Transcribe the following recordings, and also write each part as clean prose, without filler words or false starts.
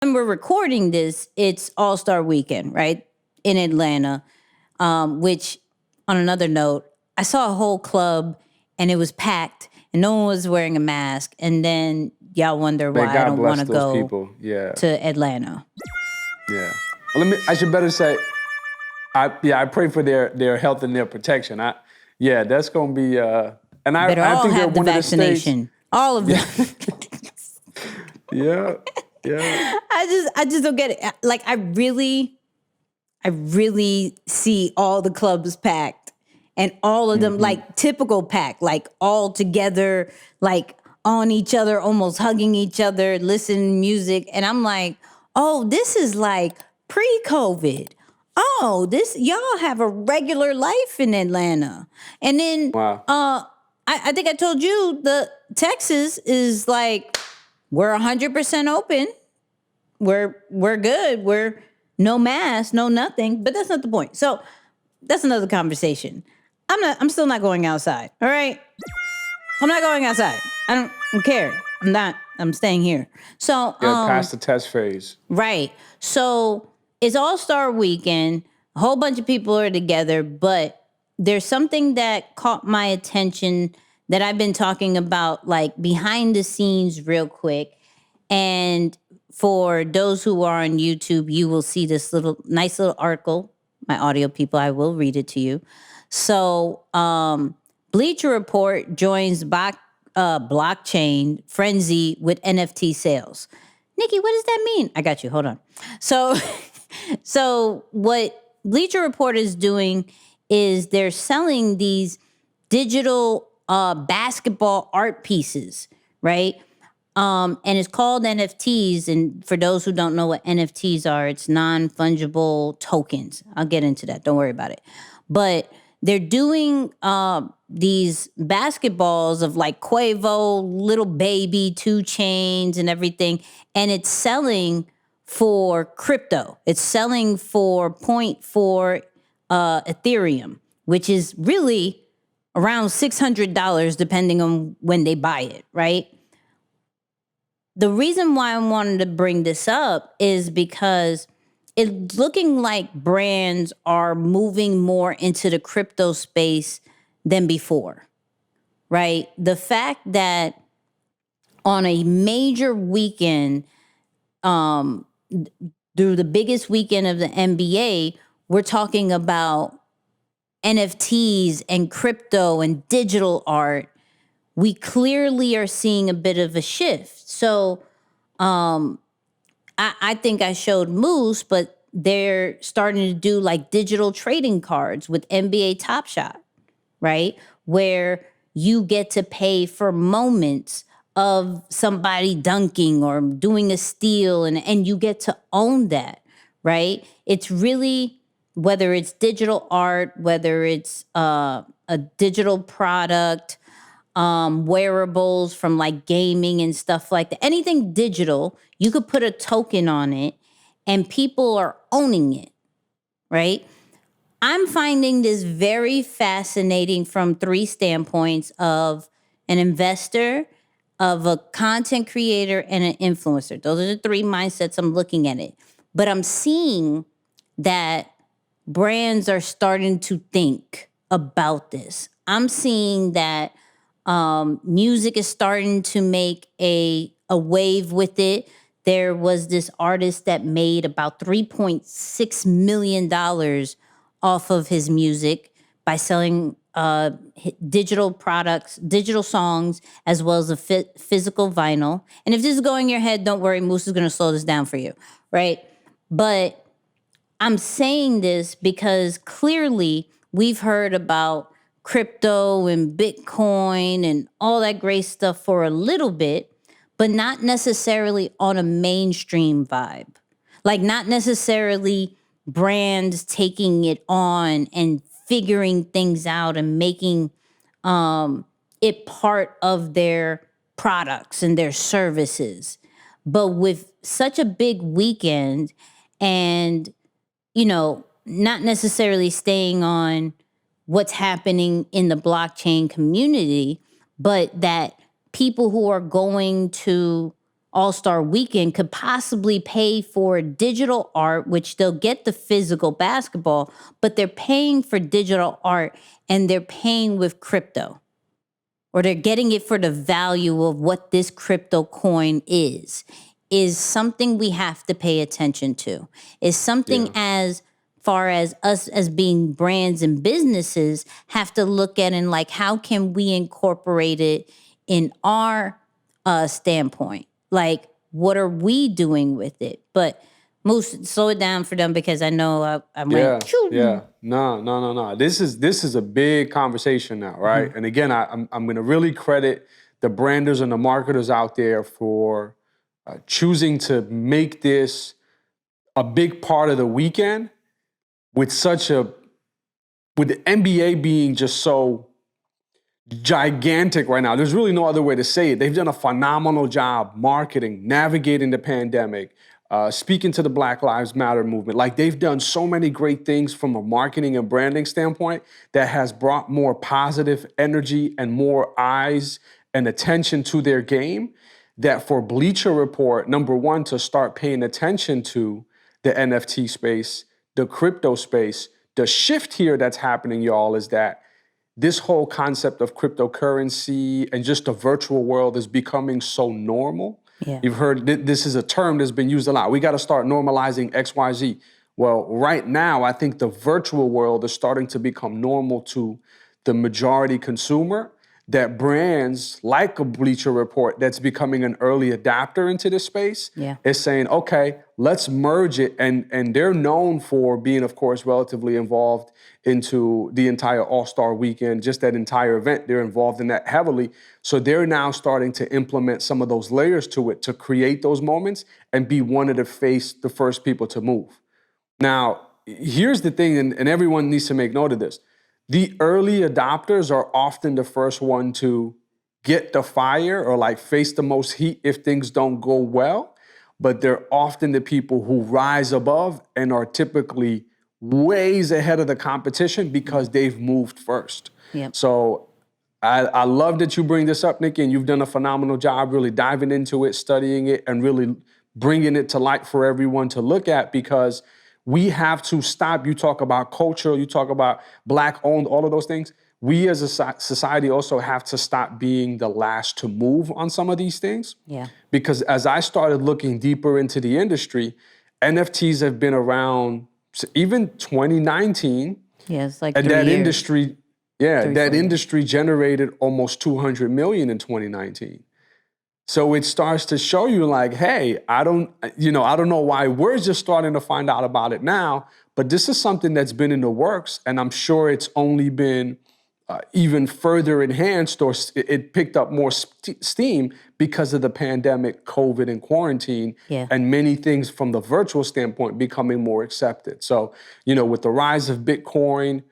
when we're recording this, it's All-Star Weekend, right? In Atlanta, which on another note, I saw a whole club and it was packed and no one was wearing a mask. And then y'all wonder Man, why I God don't bless want to those go people. Yeah, to Atlanta. yeah. Well, I should better say, I pray for their health and their protection. That's gonna be. And Better I all think they're have the one of the states. vaccination. All of them. Yeah, yeah. I just don't get it. Like I really see all the clubs packed and all of them like typical packed, like all together, like on each other, almost hugging each other, listening to music. And I'm like, oh, this is like pre-COVID. Oh, this y'all have a regular life in Atlanta. And then Wow. I think I told you the Texas is like we're 100% open. We're good. We're no mask, no nothing. But that's not the point. So that's another conversation. I'm still not going outside. All right. I'm not going outside. I don't care. I'm staying here. So Past the test phase. right. So it's All-Star Weekend. A whole bunch of people are together, but there's something that caught my attention that I've been talking about, like behind the scenes, real quick. And for those who are on YouTube, you will see this nice little article. My audio people, I will read it to you. So, Bleacher Report joins blockchain frenzy with NFT sales. Nikki, what does that mean? I got you. Hold on. So what Bleacher Report is doing is they're selling these digital basketball art pieces, right? And it's called NFTs. And for those who don't know what NFTs are, it's non-fungible tokens. I'll get into that. Don't worry about it. But they're doing these basketballs of like Quavo, Little Baby, 2 Chainz, and everything. And it's selling for crypto. It's selling for 0.4 Ethereum, which is really around $600 depending on when they buy it, right? The reason why I wanted to bring this up is because it's looking like brands are moving more into the crypto space than before, right? The fact that on a major weekend, through the biggest weekend of the NBA, we're talking about NFTs and crypto and digital art. We clearly are seeing a bit of a shift. So I think I showed Moose, but they're starting to do like digital trading cards with NBA Top Shot, right? Where you get to pay for moments of somebody dunking or doing a steal and you get to own that, right? It's really, whether it's digital art, whether it's a digital product, wearables from like gaming and stuff like that. Anything digital, you could put a token on it and people are owning it, right? I'm finding this very fascinating from 3 standpoints: of an investor, of a content creator, and an influencer. Those are the 3 mindsets I'm looking at it. But I'm seeing that brands are starting to think about this. I'm seeing that music is starting to make a wave with it. There was this artist that made about $3.6 million off of his music by selling digital products, digital songs, as well as a physical vinyl. And if this is going in your head, don't worry, Moose is going to slow this down for you, right? But I'm saying this because clearly we've heard about crypto and Bitcoin and all that great stuff for a little bit, but not necessarily on a mainstream vibe. Like not necessarily brands taking it on and figuring things out and making it part of their products and their services. But with such a big weekend and, not necessarily staying on what's happening in the blockchain community, but that people who are going to All-Star Weekend could possibly pay for digital art, which they'll get the physical basketball, but they're paying for digital art and they're paying with crypto, or they're getting it for the value of what this crypto coin is something we have to pay attention to. Is something as far as us as being brands and businesses have to look at, and like, how can we incorporate it in our standpoint? Like, what are we doing with it? But Moose, slow it down for them, because I know I went. Yeah. No. This is a big conversation now, right? And again, I'm going to really credit the branders and the marketers out there for choosing to make this a big part of the weekend, with the NBA being just so gigantic right now. There's really no other way to say it. They've done a phenomenal job marketing, navigating the pandemic, speaking to the Black Lives Matter movement. Like, they've done so many great things from a marketing and branding standpoint that has brought more positive energy and more eyes and attention to their game, that for Bleacher Report, number one, to start paying attention to the NFT space, the crypto space. The shift here that's happening, y'all, is that this whole concept of cryptocurrency and just the virtual world is becoming so normal. Yeah. You've heard this is a term that's been used a lot. We got to start normalizing XYZ. Well, right now, I think the virtual world is starting to become normal to the majority consumer, that brands like a Bleacher Report that's becoming an early adapter into this space is saying, okay, let's merge it. And they're known for being, of course, relatively involved into the entire All-Star Weekend, just that entire event. They're involved in that heavily. So they're now starting to implement some of those layers to it to create those moments and be one of the first people to move. Now, here's the thing, and everyone needs to make note of this. The early adopters are often the first one to get the fire or like face the most heat if things don't go well, but they're often the people who rise above and are typically ways ahead of the competition because they've moved first. Yep. So I love that you bring this up, Nicky, and you've done a phenomenal job really diving into it, studying it, and really bringing it to light for everyone to look at, because we have to stop. You talk about culture, you talk about Black-owned, all of those things. We as a society also have to stop being the last to move on some of these things. Yeah. Because as I started looking deeper into the industry, NFTs have been around even 2019. Yeah, it's like and 3 that years. industry, industry generated almost 200 million in 2019. So it starts to show you like, hey, I don't know why we're just starting to find out about it now, but this is something that's been in the works, and I'm sure it's only been even further enhanced, or it picked up more steam because of the pandemic, COVID, and quarantine, and many things from the virtual standpoint becoming more accepted. So, with the rise of Bitcoin,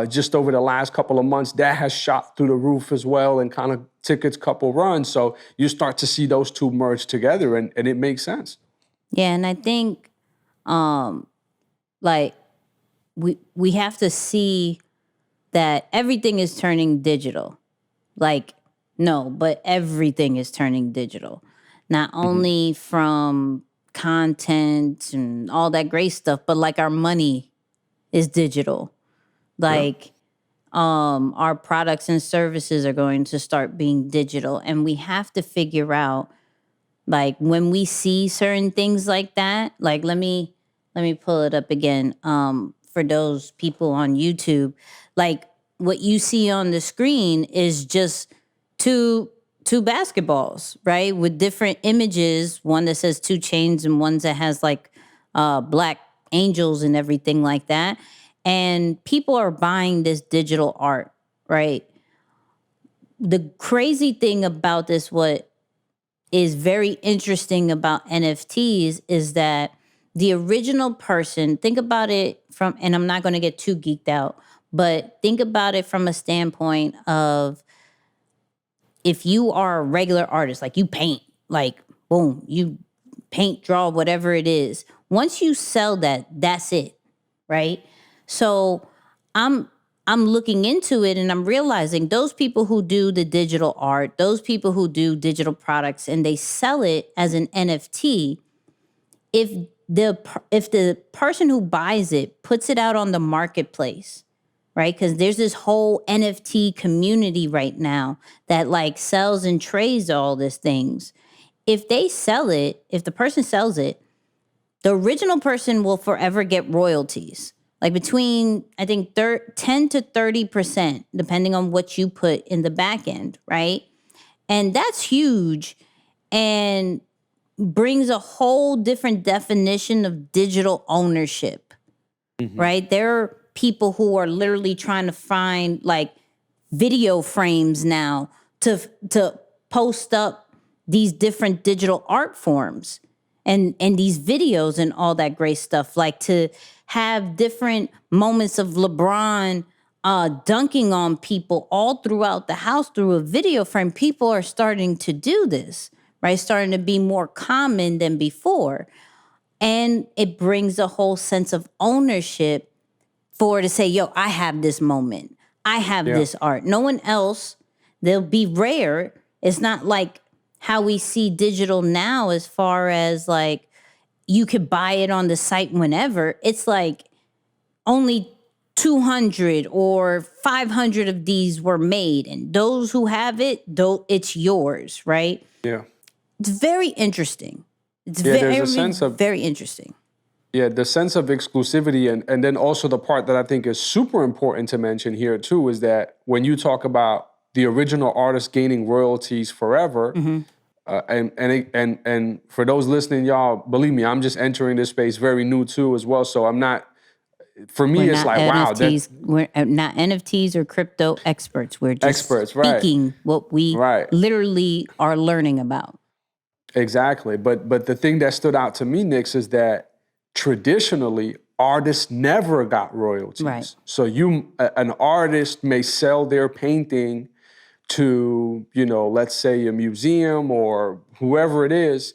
just over the last couple of months, that has shot through the roof as well and kind of took its couple runs. So you start to see those two merge together, and it makes sense. Yeah, and I think we have to see that everything is turning digital. But everything is turning digital. Not only from content and all that great stuff, but like our money is digital. Our products and services are going to start being digital, and we have to figure out, like, when we see certain things like that, like, let me pull it up again. For those people on YouTube, like, what you see on the screen is just two basketballs, right? With different images, one that says 2 Chainz and one that has like black angels and everything like that. And people are buying this digital art, right? The crazy thing about this, what is very interesting about NFTs, is that the original person, think about it from, and I'm not going to get too geeked out, but think about it from a standpoint of, if you are a regular artist, like you paint, like boom, you paint, draw, whatever it is. Once you sell that, that's it, right? So I'm I'm looking into it and I'm realizing those people who do the digital art, those people who do digital products and they sell it as an NFT, if the person who buys it puts it out on the marketplace, right? Because there's this whole NFT community right now that like sells and trades all these things. If they sell it, if the person sells it, the original person will forever get royalties, like between, I think, 10 to 30%, depending on what you put in the back end, right? And that's huge and brings a whole different definition of digital ownership, right? There are people who are literally trying to find like video frames now to post up these different digital art forms and these videos and all that great stuff, like to have different moments of LeBron dunking on people all throughout the house through a video frame. People are starting to do this, right? Starting to be more common than before. And it brings a whole sense of ownership to say, yo, I have this moment. I have this art. No one else. They'll be rare. It's not like how we see digital now as far as like you could buy it on the site whenever. It's like only 200 or 500 of these were made. And those who have it, it's yours, right? Yeah. It's very interesting. It's there's a sense of very interesting. Yeah, the sense of exclusivity, and then also the part that I think is super important to mention here too is that when you talk about the original artist gaining royalties forever, and for those listening, y'all, believe me, I'm just entering this space very new too as well. So I'm not. For me, it's like NFTs, wow. We're not NFTs or crypto experts. We're just experts, right? Speaking what we literally are learning about. Exactly, but the thing that stood out to me, Nix, is that traditionally, artists never got royalties. Right. So an artist may sell their painting to, let's say a museum or whoever it is,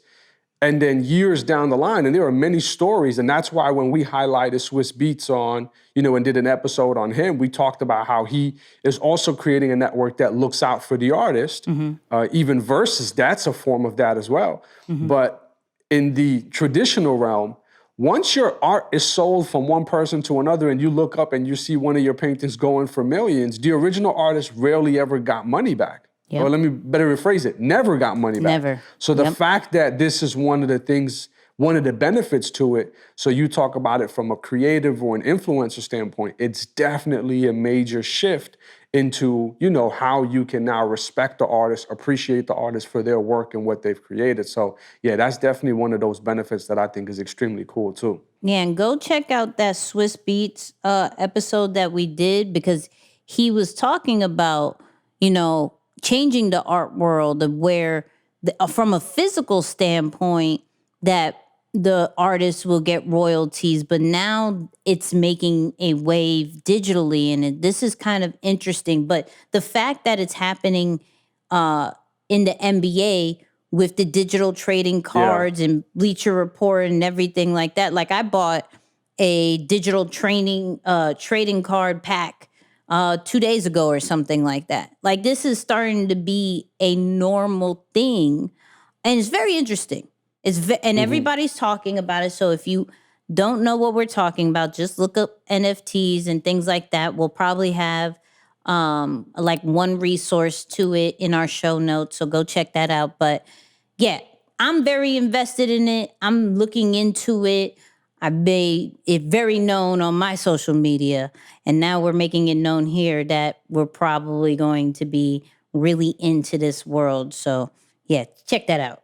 and then years down the line, and there are many stories, and that's why when we highlighted Swiss Beats on, and did an episode on him, we talked about how he is also creating a network that looks out for the artist, even versus that's a form of that as well. But in the traditional realm, once your art is sold from one person to another and you look up and you see one of your paintings going for millions, the original artist rarely ever got money back. Yep. Or let me better rephrase it, never got money back. Never. So the fact that this is one of the benefits to it, so you talk about it from a creative or an influencer standpoint, it's definitely a major shift into, how you can now respect the artist, appreciate the artist for their work and what they've created. So yeah, that's definitely one of those benefits that I think is extremely cool too. Yeah, and go check out that Swiss Beats episode that we did, because he was talking about, changing the art world of where, from a physical standpoint, that the artists will get royalties, but now it's making a wave digitally, and this is kind of interesting. But the fact that it's happening in the NBA with the digital trading cards and Bleacher Report and everything like that, like I bought a digital trading card pack 2 days ago or something like that. Like this is starting to be a normal thing, and it's very interesting. And everybody's talking about it. So if you don't know what we're talking about, just look up NFTs and things like that. We'll probably have like one resource to it in our show notes. So go check that out. But yeah, I'm very invested in it. I'm looking into it. I made it very known on my social media. And now we're making it known here that we're probably going to be really into this world. So yeah, check that out.